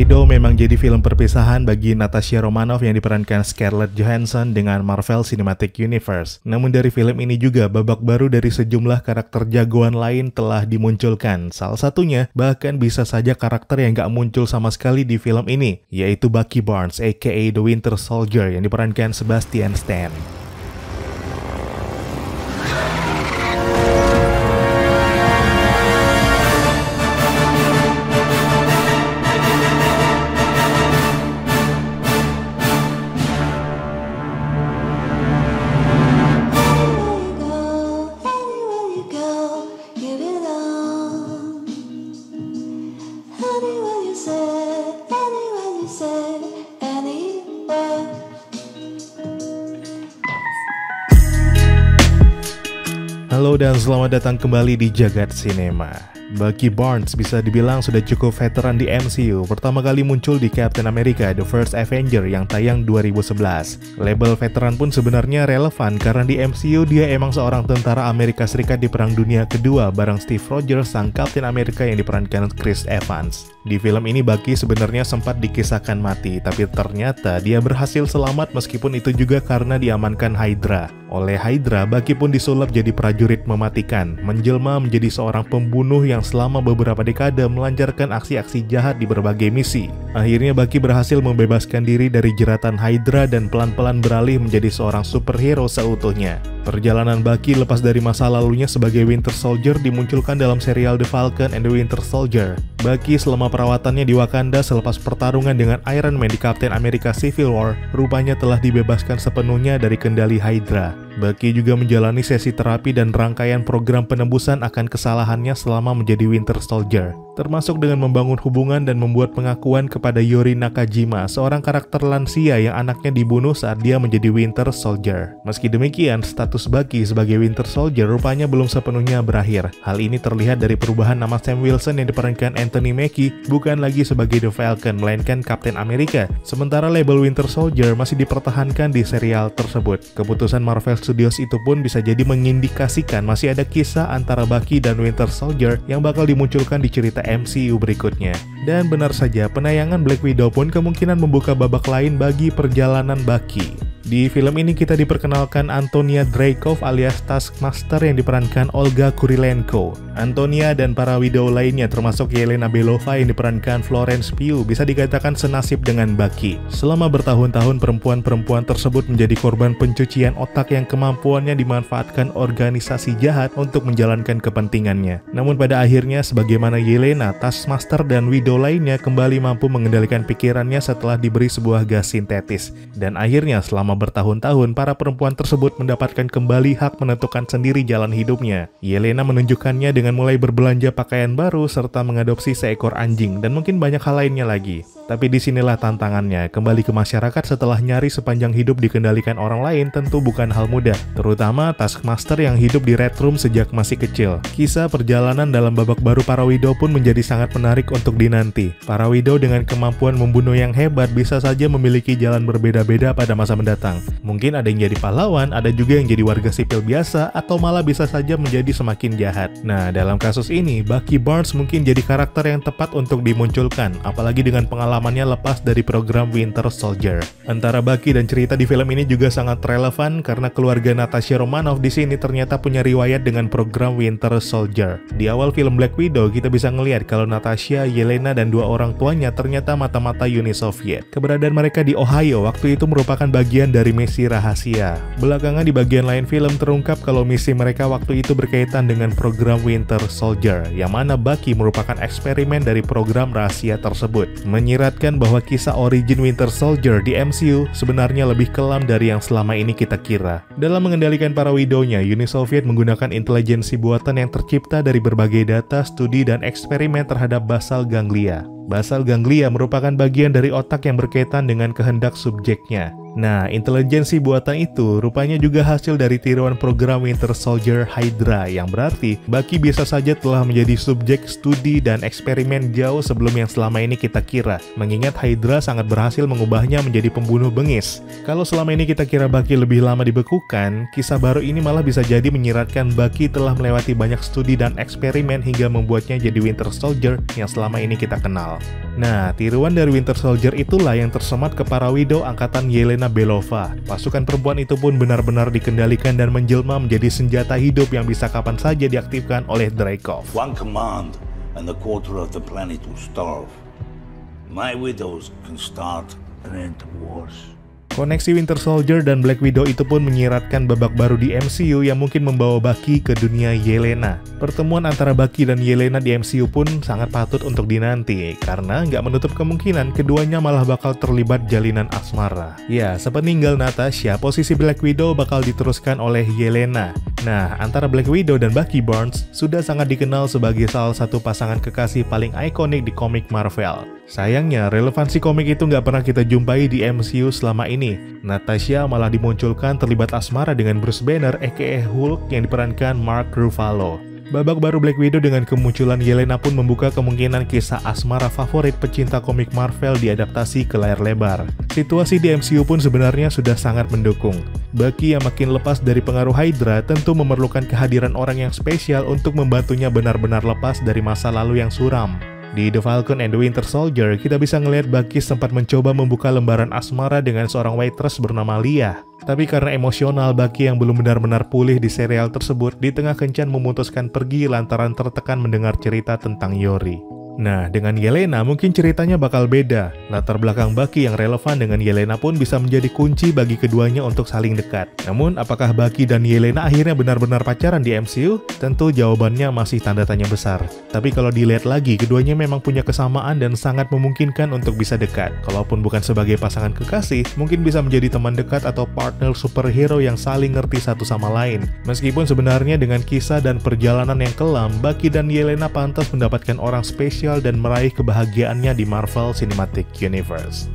Widow memang jadi film perpisahan bagi Natasha Romanoff yang diperankan Scarlett Johansson dengan Marvel Cinematic Universe. Namun dari film ini juga babak baru dari sejumlah karakter jagoan lain telah dimunculkan. Salah satunya bahkan bisa saja karakter yang gak muncul sama sekali di film ini, yaitu Bucky Barnes aka The Winter Soldier yang diperankan Sebastian Stan. Halo dan selamat datang kembali di Jagat Sinema. Bucky Barnes bisa dibilang sudah cukup veteran di MCU, pertama kali muncul di Captain America The First Avenger yang tayang 2011. Label veteran pun sebenarnya relevan karena di MCU dia emang seorang tentara Amerika Serikat di Perang Dunia Kedua bareng Steve Rogers sang Captain America yang diperankan Chris Evans. Di film ini Bucky sebenarnya sempat dikisahkan mati, tapi ternyata dia berhasil selamat meskipun itu juga karena diamankan Hydra. Oleh Hydra, Bucky pun disulap jadi prajurit mematikan, menjelma menjadi seorang pembunuh yang selama beberapa dekade melancarkan aksi-aksi jahat di berbagai misi. Akhirnya Bucky berhasil membebaskan diri dari jeratan Hydra dan pelan-pelan beralih menjadi seorang superhero seutuhnya. Perjalanan Bucky lepas dari masa lalunya sebagai Winter Soldier dimunculkan dalam serial The Falcon and the Winter Soldier. Bucky selama perawatannya di Wakanda selepas pertarungan dengan Iron Man di Captain America Civil War, rupanya telah dibebaskan sepenuhnya dari kendali Hydra. Bucky juga menjalani sesi terapi dan rangkaian program penembusan akan kesalahannya selama menjadi Winter Soldier, termasuk dengan membangun hubungan dan membuat pengakuan kepada Yori Nakajima, seorang karakter lansia yang anaknya dibunuh saat dia menjadi Winter Soldier. Meski demikian, status Bucky sebagai Winter Soldier rupanya belum sepenuhnya berakhir. Hal ini terlihat dari perubahan nama Sam Wilson yang diperankan Anthony Mackie bukan lagi sebagai The Falcon, melainkan Captain America. Sementara label Winter Soldier masih dipertahankan di serial tersebut. Keputusan Marvel Studios itu pun bisa jadi mengindikasikan masih ada kisah antara Bucky dan Winter Soldier yang bakal dimunculkan di cerita MCU berikutnya. Dan benar saja, penayangan Black Widow pun kemungkinan membuka babak lain bagi perjalanan Bucky. Di film ini kita diperkenalkan Antonia Dreykov alias Taskmaster yang diperankan Olga Kurilenko. Antonia dan para widow lainnya termasuk Yelena Belova yang diperankan Florence Pugh bisa dikatakan senasib dengan Bucky. Selama bertahun-tahun perempuan-perempuan tersebut menjadi korban pencucian otak yang kemampuannya dimanfaatkan organisasi jahat untuk menjalankan kepentingannya. Namun pada akhirnya sebagaimana Yelena, Taskmaster dan widow lainnya kembali mampu mengendalikan pikirannya setelah diberi sebuah gas sintetis. Dan akhirnya selama bertahun-tahun, para perempuan tersebut mendapatkan kembali hak menentukan sendiri jalan hidupnya. Yelena menunjukkannya dengan mulai berbelanja pakaian baru serta mengadopsi seekor anjing dan mungkin banyak hal lainnya lagi. Tapi disinilah tantangannya, kembali ke masyarakat setelah nyaris sepanjang hidup dikendalikan orang lain tentu bukan hal mudah, terutama Taskmaster yang hidup di Red Room sejak masih kecil. Kisah perjalanan dalam babak baru para widow pun menjadi sangat menarik untuk dinanti. Para widow dengan kemampuan membunuh yang hebat bisa saja memiliki jalan berbeda-beda pada masa mendatang. Mungkin ada yang jadi pahlawan, ada juga yang jadi warga sipil biasa, atau malah bisa saja menjadi semakin jahat. Nah, dalam kasus ini, Bucky Barnes mungkin jadi karakter yang tepat untuk dimunculkan, apalagi dengan pengalamannya lepas dari program Winter Soldier. Antara Bucky dan cerita di film ini juga sangat relevan karena keluarga Natasha Romanoff di sini ternyata punya riwayat dengan program Winter Soldier. Di awal film Black Widow, kita bisa ngelihat kalau Natasha, Yelena, dan dua orang tuanya ternyata mata-mata Uni Soviet. Keberadaan mereka di Ohio waktu itu merupakan bagian dari misi rahasia. Belakangan di bagian lain film terungkap kalau misi mereka waktu itu berkaitan dengan program Winter Soldier, yang mana Bucky merupakan eksperimen dari program rahasia tersebut, menyiratkan bahwa kisah origin Winter Soldier di MCU sebenarnya lebih kelam dari yang selama ini kita kira. Dalam mengendalikan para widow-nya, Uni Soviet menggunakan intelijensi buatan yang tercipta dari berbagai data, studi, dan eksperimen terhadap basal ganglia. Basal ganglia merupakan bagian dari otak yang berkaitan dengan kehendak subjeknya. Nah, intelijensi buatan itu rupanya juga hasil dari tiruan program Winter Soldier Hydra, yang berarti Bucky bisa saja telah menjadi subjek studi dan eksperimen jauh sebelum yang selama ini kita kira, mengingat Hydra sangat berhasil mengubahnya menjadi pembunuh bengis. Kalau selama ini kita kira Bucky lebih lama dibekukan, kisah baru ini malah bisa jadi menyiratkan Bucky telah melewati banyak studi dan eksperimen hingga membuatnya jadi Winter Soldier yang selama ini kita kenal. Nah, tiruan dari Winter Soldier itulah yang tersemat ke para widow angkatan Yelena Belova. Pasukan perempuan itu pun benar-benar dikendalikan dan menjelma menjadi senjata hidup yang bisa kapan saja diaktifkan oleh Dreykov. One command and a quarter of the planet will starve. My widows can start and end wars. Koneksi Winter Soldier dan Black Widow itu pun menyiratkan babak baru di MCU yang mungkin membawa Bucky ke dunia Yelena. Pertemuan antara Bucky dan Yelena di MCU pun sangat patut untuk dinanti, karena nggak menutup kemungkinan keduanya malah bakal terlibat jalinan asmara. Ya, sepeninggal Natasha, posisi Black Widow bakal diteruskan oleh Yelena. Nah, antara Black Widow dan Bucky Barnes sudah sangat dikenal sebagai salah satu pasangan kekasih paling ikonik di komik Marvel. Sayangnya, relevansi komik itu nggak pernah kita jumpai di MCU selama ini. Natasha malah dimunculkan terlibat asmara dengan Bruce Banner aka Hulk yang diperankan Mark Ruffalo. Babak baru Black Widow dengan kemunculan Yelena pun membuka kemungkinan kisah asmara favorit pecinta komik Marvel diadaptasi ke layar lebar. Situasi di MCU pun sebenarnya sudah sangat mendukung. Bucky yang makin lepas dari pengaruh Hydra tentu memerlukan kehadiran orang yang spesial untuk membantunya benar-benar lepas dari masa lalu yang suram. Di The Falcon and the Winter Soldier, kita bisa ngelihat Bucky sempat mencoba membuka lembaran asmara dengan seorang waitress bernama Leah. Tapi karena emosional, Bucky yang belum benar-benar pulih di serial tersebut, di tengah kencan memutuskan pergi lantaran tertekan mendengar cerita tentang Yori. Nah, dengan Yelena mungkin ceritanya bakal beda. Latar belakang Bucky yang relevan dengan Yelena pun bisa menjadi kunci bagi keduanya untuk saling dekat. Namun, apakah Bucky dan Yelena akhirnya benar-benar pacaran di MCU? Tentu jawabannya masih tanda tanya besar. Tapi kalau dilihat lagi, keduanya memang punya kesamaan dan sangat memungkinkan untuk bisa dekat. Kalaupun bukan sebagai pasangan kekasih, mungkin bisa menjadi teman dekat atau partner superhero yang saling ngerti satu sama lain. Meskipun sebenarnya dengan kisah dan perjalanan yang kelam, Bucky dan Yelena pantas mendapatkan orang spesial dan meraih kebahagiaannya di Marvel Cinematic Universe.